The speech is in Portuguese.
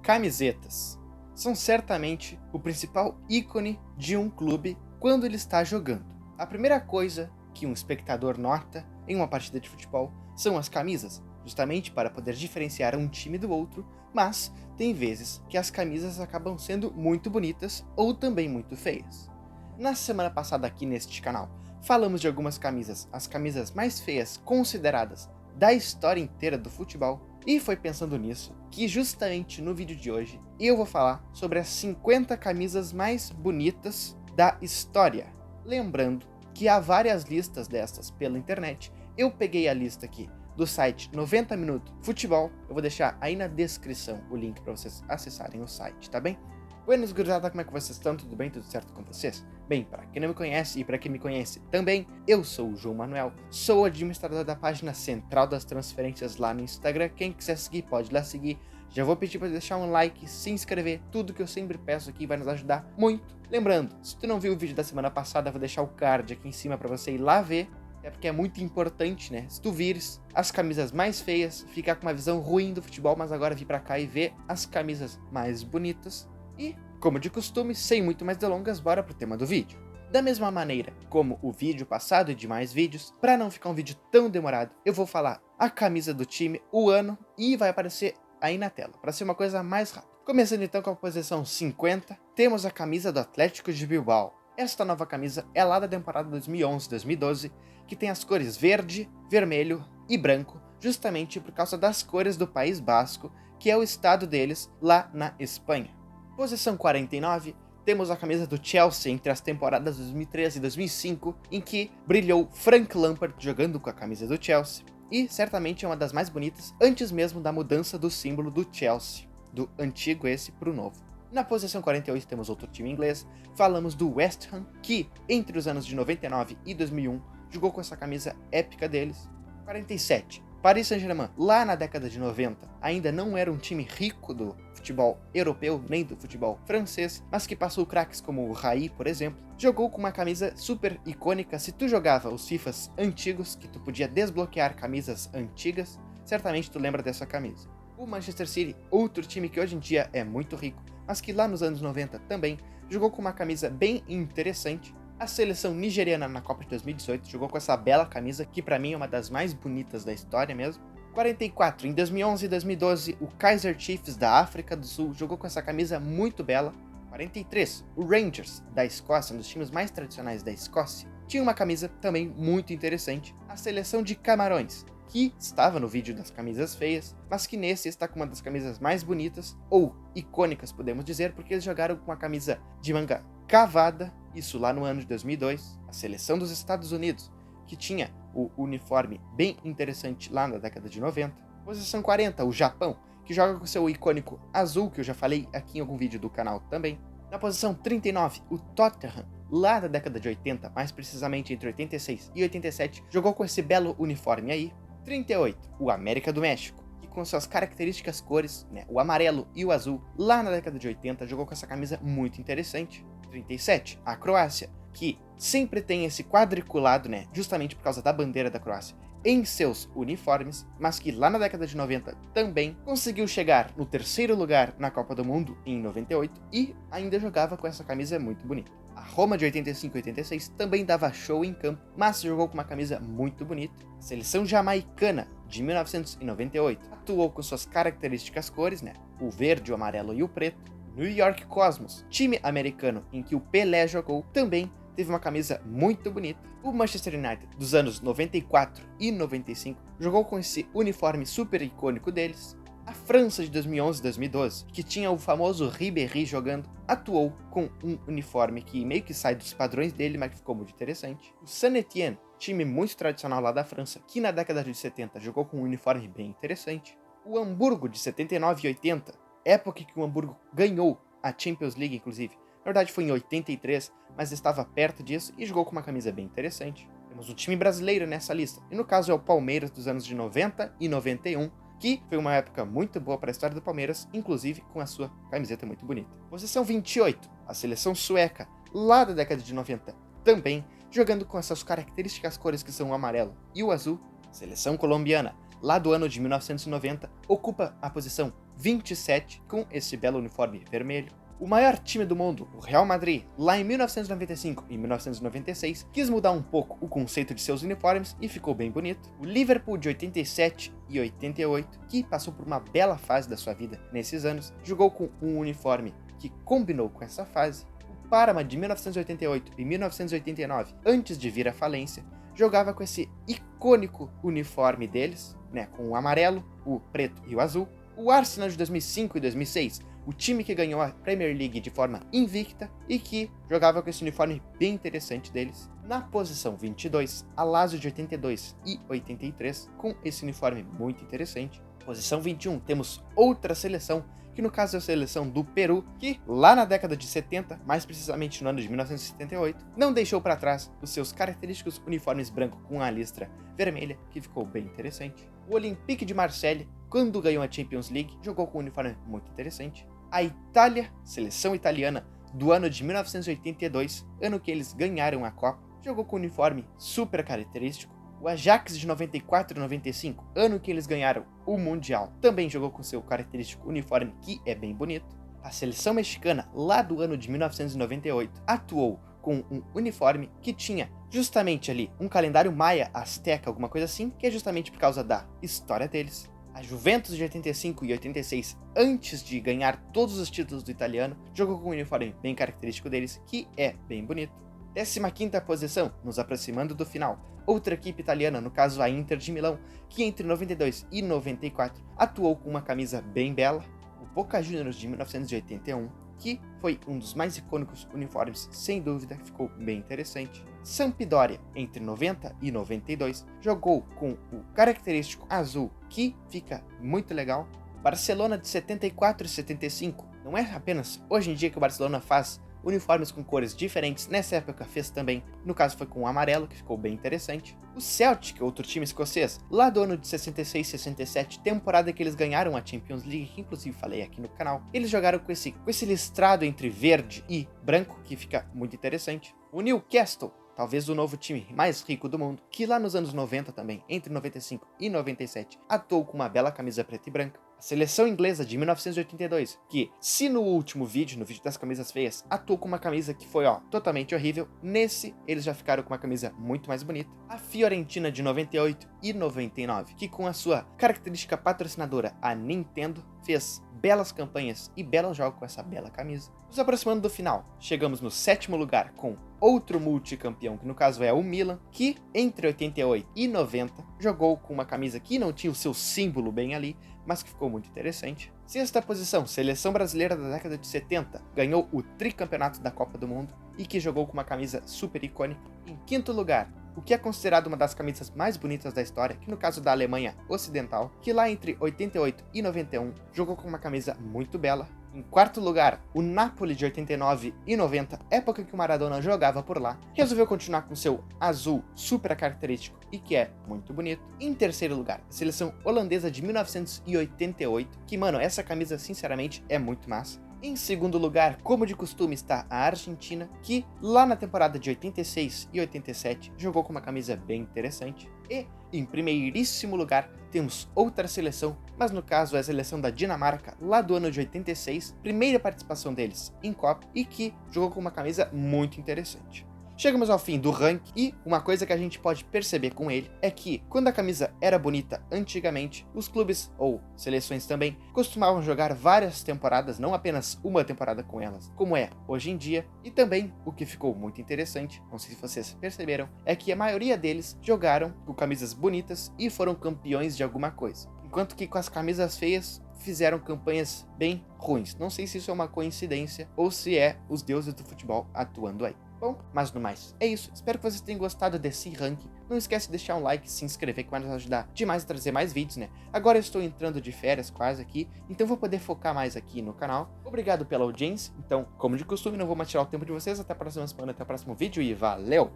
Camisetas são certamente o principal ícone de um clube quando ele está jogando. A primeira coisa que um espectador nota em uma partida de futebol são as camisas, justamente para poder diferenciar um time do outro, mas tem vezes que as camisas acabam sendo muito bonitas ou também muito feias. Na semana passada aqui neste canal, falamos de algumas camisas, as camisas mais feias consideradas da história inteira do futebol, e foi pensando nisso que justamente no vídeo de hoje eu vou falar sobre as 50 camisas mais bonitas da história. Lembrando que há várias listas dessas pela internet, eu peguei a lista aqui do site 90 Minuto Futebol, eu vou deixar aí na descrição o link para vocês acessarem o site, tá bem? Buenas, gurizada, como é que vocês estão? Tudo bem? Tudo certo com vocês? Bem, para quem não me conhece e para quem me conhece também, eu sou o João Manuel, sou administrador da página Central das Transferências lá no Instagram. Quem quiser seguir, pode lá seguir. Já vou pedir para deixar um like, se inscrever, tudo que eu sempre peço aqui vai nos ajudar muito. Lembrando, se tu não viu o vídeo da semana passada, eu vou deixar o card aqui em cima para você ir lá ver. É porque é muito importante, né? Se tu vires as camisas mais feias, ficar com uma visão ruim do futebol, mas agora vir para cá e ver as camisas mais bonitas. E, como de costume, sem muito mais delongas, bora pro tema do vídeo. Da mesma maneira como o vídeo passado e demais vídeos, para não ficar um vídeo tão demorado, eu vou falar a camisa do time, o ano, e vai aparecer aí na tela, para ser uma coisa mais rápida. Começando então com a posição 50, temos a camisa do Atlético de Bilbao. Esta nova camisa é lá da temporada 2011-2012, que tem as cores verde, vermelho e branco, justamente por causa das cores do País Basco, que é o estado deles lá na Espanha. Posição 49, temos a camisa do Chelsea entre as temporadas 2003 e 2005, em que brilhou Frank Lampard jogando com a camisa do Chelsea, e certamente é uma das mais bonitas antes mesmo da mudança do símbolo do Chelsea, do antigo esse para o novo. Na posição 48 temos outro time inglês, falamos do West Ham, que entre os anos de 99 e 2001 jogou com essa camisa épica deles. 47, Paris Saint-Germain, lá na década de 90, ainda não era um time rico do futebol europeu, nem do futebol francês, mas que passou craques como o Raí, por exemplo, jogou com uma camisa super icônica. Se tu jogava os FIFAs antigos, que tu podia desbloquear camisas antigas, certamente tu lembra dessa camisa. O Manchester City, outro time que hoje em dia é muito rico, mas que lá nos anos 90 também jogou com uma camisa bem interessante. A seleção nigeriana na Copa de 2018 jogou com essa bela camisa, que pra mim é uma das mais bonitas da história mesmo. 44, em 2011 e 2012, o Kaizer Chiefs da África do Sul jogou com essa camisa muito bela. 43, o Rangers da Escócia, um dos times mais tradicionais da Escócia, tinha uma camisa também muito interessante. A seleção de Camarões, que estava no vídeo das camisas feias, mas que nesse está com uma das camisas mais bonitas, ou icônicas podemos dizer, porque eles jogaram com uma camisa de manga cavada, isso lá no ano de 2002, a seleção dos Estados Unidos, que tinha o uniforme bem interessante lá na década de 90. Posição 40, o Japão, que joga com seu icônico azul, que eu já falei aqui em algum vídeo do canal também. Na posição 39, o Tottenham, lá da década de 80, mais precisamente entre 86 e 87, jogou com esse belo uniforme aí. 38, o América do México, que com suas características cores, né, o amarelo e o azul, lá na década de 80, jogou com essa camisa muito interessante. 37, a Croácia, que sempre tem esse quadriculado, né, justamente por causa da bandeira da Croácia, em seus uniformes, mas que lá na década de 90 também conseguiu chegar no terceiro lugar na Copa do Mundo em 98 e ainda jogava com essa camisa muito bonita. A Roma de 85 e 86 também dava show em campo, mas jogou com uma camisa muito bonita. A seleção jamaicana de 1998 atuou com suas características cores, né, o verde, o amarelo e o preto. New York Cosmos, time americano em que o Pelé jogou, também teve uma camisa muito bonita. O Manchester United dos anos 94 e 95 jogou com esse uniforme super icônico deles. A França de 2011 e 2012, que tinha o famoso Ribéry jogando, atuou com um uniforme que meio que sai dos padrões dele, mas que ficou muito interessante. O Saint-Étienne, time muito tradicional lá da França, que na década de 70 jogou com um uniforme bem interessante. O Hamburgo de 79 e 80, época que o Hamburgo ganhou a Champions League, inclusive. Na verdade foi em 83, mas estava perto disso e jogou com uma camisa bem interessante. Temos um time brasileiro nessa lista, e no caso é o Palmeiras dos anos de 90 e 91, que foi uma época muito boa para a história do Palmeiras, inclusive com a sua camiseta muito bonita. Posição 28, a seleção sueca, lá da década de 90, também jogando com essas características cores que são o amarelo e o azul. Seleção colombiana, lá do ano de 1990, ocupa a posição 27 com esse belo uniforme vermelho. O maior time do mundo, o Real Madrid, lá em 1995 e 1996, quis mudar um pouco o conceito de seus uniformes e ficou bem bonito. O Liverpool de 87 e 88, que passou por uma bela fase da sua vida nesses anos, jogou com um uniforme que combinou com essa fase. O Parma de 1988 e 1989, antes de vir à falência, jogava com esse icônico uniforme deles, né, com o amarelo, o preto e o azul. O Arsenal de 2005 e 2006, o time que ganhou a Premier League de forma invicta e que jogava com esse uniforme bem interessante deles. Na posição 22, a Lazio de 82 e 83, com esse uniforme muito interessante. Posição 21, temos outra seleção, que no caso é a seleção do Peru, que lá na década de 70, mais precisamente no ano de 1978, não deixou para trás os seus característicos uniformes branco com a listra vermelha, que ficou bem interessante. O Olympique de Marseille, quando ganhou a Champions League, jogou com um uniforme muito interessante. A Itália, seleção italiana, do ano de 1982, ano que eles ganharam a Copa, jogou com um uniforme super característico. O Ajax de 94 e 95, ano que eles ganharam o Mundial, também jogou com seu característico uniforme, que é bem bonito. A seleção mexicana, lá do ano de 1998, atuou com um uniforme que tinha justamente ali um calendário maia, azteca, alguma coisa assim, que é justamente por causa da história deles. A Juventus de 85 e 86, antes de ganhar todos os títulos do italiano, jogou com um uniforme bem característico deles, que é bem bonito. 15ª posição, nos aproximando do final, outra equipe italiana, no caso a Inter de Milão, que entre 92 e 94 atuou com uma camisa bem bela. O Boca Juniors de 1981, que foi um dos mais icônicos uniformes, sem dúvida, ficou bem interessante. Sampdoria, entre 90 e 92, jogou com o característico azul, que fica muito legal. Barcelona de 74 e 75, não é apenas hoje em dia que o Barcelona faz uniformes com cores diferentes, nessa época fez também, no caso foi com o amarelo, que ficou bem interessante. O Celtic, outro time escocês, lá do ano de 66 e 67, temporada que eles ganharam a Champions League, que inclusive falei aqui no canal, eles jogaram com esse listrado entre verde e branco, que fica muito interessante. O Newcastle, talvez o novo time mais rico do mundo, que lá nos anos 90 também, entre 95 e 97, atuou com uma bela camisa preta e branca. A seleção inglesa de 1982, que se no último vídeo, no vídeo das camisas feias, atuou com uma camisa que foi totalmente horrível, nesse eles já ficaram com uma camisa muito mais bonita. A Fiorentina de 98 e 99, que com a sua característica patrocinadora, a Nintendo, fez belas campanhas e belos jogos com essa bela camisa. Nos aproximando do final, chegamos no 7º lugar com outro multicampeão, que no caso é o Milan, que entre 88 e 90 jogou com uma camisa que não tinha o seu símbolo bem ali, mas que ficou muito interessante. 6ª posição, seleção brasileira da década de 70, ganhou o tricampeonato da Copa do Mundo e que jogou com uma camisa super icônica. Em 5º lugar, o que é considerado uma das camisas mais bonitas da história, que no caso da Alemanha Ocidental, que lá entre 88 e 91 jogou com uma camisa muito bela. Em 4º lugar, o Napoli de 89 e 90, época que o Maradona jogava por lá, resolveu continuar com seu azul super característico e que é muito bonito. Em 3º lugar, a seleção holandesa de 1988, que, mano, essa camisa sinceramente é muito massa. Em 2º lugar, como de costume, está a Argentina, que lá na temporada de 86 e 87 jogou com uma camisa bem interessante. E em 1º lugar, temos outra seleção, mas no caso é a seleção da Dinamarca, lá do ano de 86, primeira participação deles em Copa, e que jogou com uma camisa muito interessante. Chegamos ao fim do ranking e uma coisa que a gente pode perceber com ele é que quando a camisa era bonita antigamente, os clubes ou seleções também costumavam jogar várias temporadas, não apenas uma temporada com elas, como é hoje em dia. E também o que ficou muito interessante, não sei se vocês perceberam, é que a maioria deles jogaram com camisas bonitas e foram campeões de alguma coisa, enquanto que com as camisas feias fizeram campanhas bem ruins. Não sei se isso é uma coincidência ou se é os deuses do futebol atuando aí. Bom, mas no mais, é isso. Espero que vocês tenham gostado desse ranking. Não esquece de deixar um like, se inscrever, que vai nos ajudar demais a trazer mais vídeos, né? Agora eu estou entrando de férias quase aqui, então vou poder focar mais aqui no canal. Obrigado pela audiência. Então, como de costume, não vou mais tirar o tempo de vocês. Até a próxima semana, até o próximo vídeo e valeu!